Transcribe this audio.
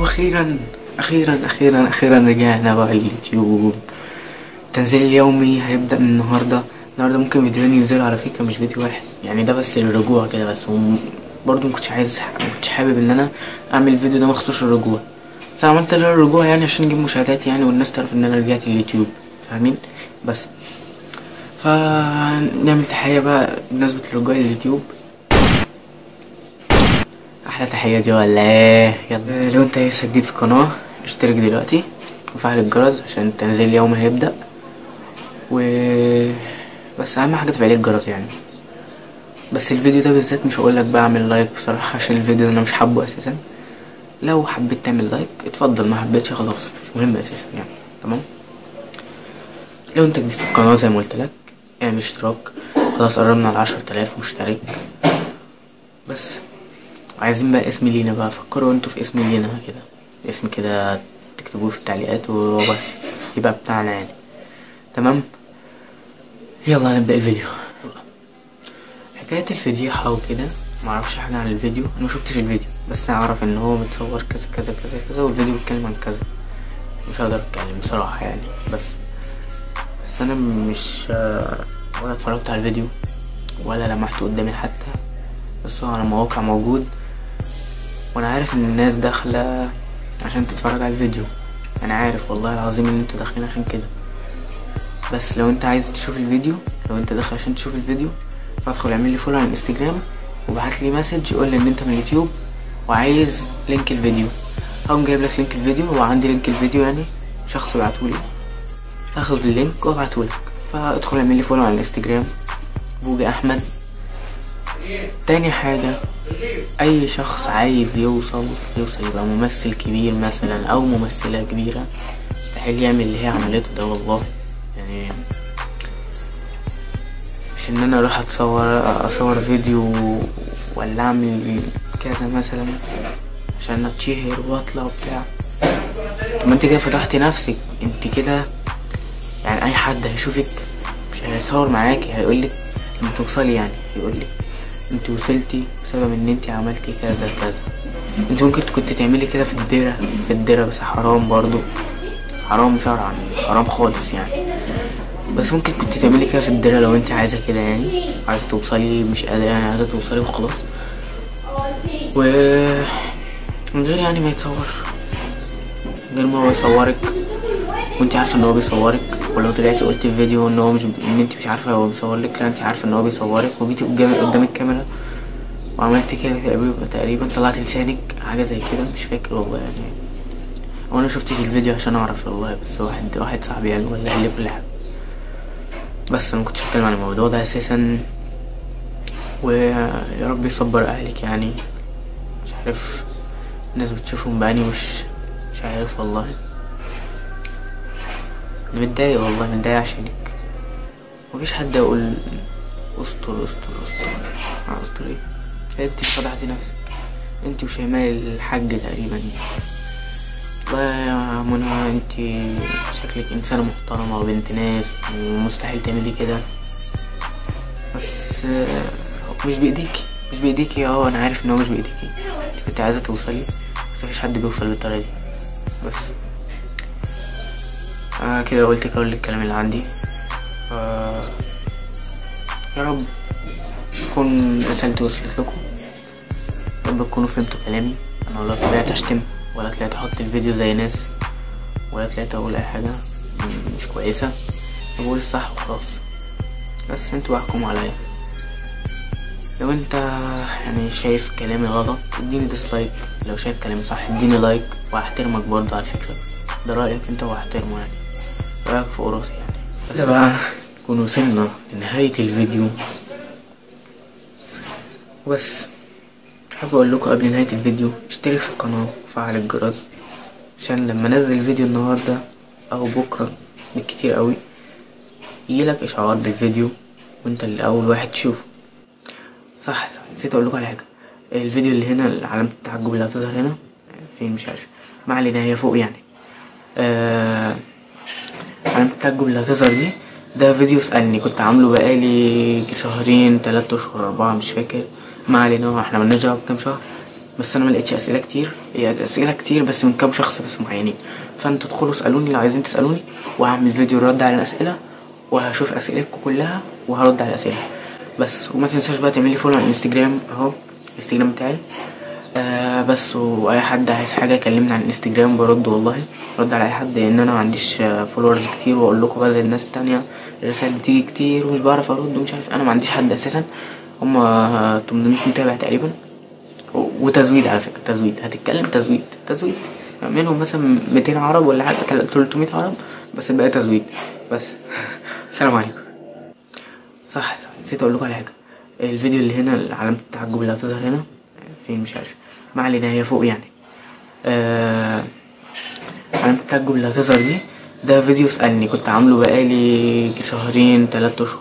اخيرا اخيرا اخيرا اخيرا رجعنا بقى اليوتيوب. التنزيل اليومي هيبدأ من النهارده. ممكن فيديوهين ينزلوا على فكرة، مش فيديو واحد يعني، ده بس للرجوع كده بس. برضه مكنتش حابب ان انا اعمل الفيديو ده مخصوص للرجوع، بس انا عملت للرجوع يعني عشان اجيب مشاهدات يعني، والناس تعرف ان انا رجعت اليوتيوب، فاهمين؟ بس فنعمل تحية بقى بمناسبة الرجوع لليوتيوب. احلى تحية دي ولا ايه؟ يلا لو انت لسه جديد في القناة اشترك دلوقتي وفعل الجرس عشان التنزيل اليومي هيبدأ. بس اهم حاجة تفعيل الجرس يعني. بس الفيديو ده بالذات مش هقولك بقى اعمل لايك بصراحة، عشان الفيديو ده انا مش حابه اساسا. لو حبيت تعمل لايك اتفضل، ما حبيتش خلاص مش مهم اساسا يعني. تمام. لو انت جديد في القناة زي ما قلتلك اعمل اشتراك. خلاص قربنا على 10,000 مشترك بس. عايزين بقى اسم لينا بقى، فكروا انتوا في اسم لينا كده، اسم كده تكتبوه في التعليقات وبس يبقى بتاعنا يعني. تمام. يلا هنبدأ الفيديو. حكاية الفضيحة وكده، معرفش حاجة عن الفيديو، انا مشوفتش الفيديو بس اعرف ان هو متصور كذا كذا كذا كذا، والفيديو بيتكلم عن كذا. مش هقدر اتكلم بصراحة يعني. بس انا مش ولا اتفرجت على الفيديو ولا لمحته قدامي حتى، بس هو على مواقع موجود، وانا عارف ان الناس داخلة عشان تتفرج على الفيديو. انا عارف والله العظيم ان انتوا داخلين عشان كده. بس لو انت عايز تشوف الفيديو، لو انت داخل عشان تشوف الفيديو، فادخل اعمل لي فولو على الانستجرام وبعت لي مسج يقول لي ان انت من اليوتيوب وعايز لينك الفيديو. هقوم جايب لك لينك الفيديو، وعندي لينك الفيديو يعني شخص بعتولي، هاخد اللينك وابعتهولك. فادخل اعمل لي فولو على الانستجرام بوجي احمد. تاني حاجة، اي شخص عايز يوصل يبقى ممثل كبير مثلا او ممثلة كبيرة، مستحيل يعمل اللي هي عملته ده والله يعني. مش ان انا اروح اصور فيديو ولا اعمل كذا مثلا عشان اتشهر واطلع وبتاع. طب ما انت كده فتحتي نفسك انت كده يعني. اي حد هيشوفك مش هيتصور معاكي، هيقولك لما توصلي يعني، يقولك انت وصلتي بسبب ان انت عملتي كذا كذا. انت ممكن كنت تعملي كده في الدرة بس حرام برضو، حرام شرعا، حرام خالص يعني. بس ممكن كنت تعملي كده في الدرة لو انت عايزة كده يعني، عايزة توصلي مش قادرة يعني، عايزة توصلي وخلاص. من غير يعني ما يتصور، من غير ما هو يصورك وانت عارفة ان هو بيصورك. ولو طلعتي قلت في فيديو ان هو مش، ان انت مش عارفة هو بيصورلك، لا انت عارفة ان هو بيصورك، وجيتي قدام الكاميرا وعملت كده تقريبا طلعت لسانك حاجة زي كده، مش فاكر والله يعني. وانا شفتش الفيديو عشان اعرف والله، بس واحد صاحبي يعني ولا قال لي كل حاجة. بس انا مكنتش اتكلم عن الموضوع ده اساسا، ويا رب يصبر اهلك يعني. مش عارف الناس بتشوفهم بأني مش عارف والله. انا متضايق والله، متضايق عشانك. مفيش حد يقول استر استر استر. استر ايه؟ انت فضحتي نفسك انت وشيماء الحاج تقريبا يعني. والله يا منى انت شكلك انسانة محترمة وبنت ناس، ومستحيل تعملي كده. بس مش بايديكي اه، انا عارف ان هو مش بايديكي. انت كنت عايزة توصلي بس مفيش حد بيوصل بالطريقة دي. بس انا كده قلت كل الكلام اللي عندي. يا رب تكون رسالتي وصلت لكم، يا رب تكونوا فهمتوا كلامي. انا ولا طلعت اشتم ولا طلعت احط الفيديو زي ناس، ولا طلعت اقول اي حاجة مش كويسة. بقول الصح وخلاص، بس انتوا احكموا عليا. لو انت يعني شايف كلامي غلط اديني ديسلايك، لو شايف كلامي صح اديني لايك، وهحترمك برضه على فكرة. ده رأيك انت وهحترمه يعني، رأيك في قراتي يعني. بس بقى نكون وصلنا لنهاية الفيديو. وبس حابب اقول لكم قبل نهاية الفيديو اشترك في القناة وفعل الجرس، عشان لما انزل فيديو النهاردة او بكرة بالكتير قوي يجيلك اشعار بالفيديو وانت اللي اول واحد تشوفه. صح نسيت اقول لكم على حاجة. الفيديو اللي هنا علامة التعجب اللي هتظهر هنا فين مش عارف، ما علينا هي فوق يعني. علامة التعجب اللي هتظهر دي ده فيديو اسألني، كنت عامله بقالي شهرين 3 اشهر 4 مش فاكر. ما علينا، احنا ملناش دعوة بكام شهر. بس انا ملقتش اسئلة كتير، هي اسئلة كتير بس من كام شخص بس معينين. فانتوا ادخلوا اسألوني لو عايزين تسألوني، وهعمل فيديو رد على الاسئلة، وهشوف اسئلتكم كلها وهرد على الاسئلة بس. وما تنساش بقى تعملي فولو على الانستجرام اهو، الانستجرام بتاعي. بس واي حد عايز حاجه يكلمني عن الانستجرام برد، والله برد على اي حد، لان انا ما عنديش فولورز كتير. واقول لكم بقى زي الناس التانية الرسائل بتيجي كتير ومش بعرف ارد ومش عارف، انا ما عنديش حد اساسا. هما 800 متابع تقريبا، وتزويد على فكره، تزويد هتتكلم تزويد منهم مثلا 200 عرب ولا حاجه، 300 عرب بس الباقي تزويد بس. السلام عليكم. صح نسيت اقول لكم على حاجه. الفيديو اللي هنا علامه التعجب اللي هتظهر هنا فين مش عارف، ما علينا، هي فوق يعني. علامة التعجب اللي هتظهر دي ده فيديو اسألني، كنت عامله بقالي شهرين 3 اشهر.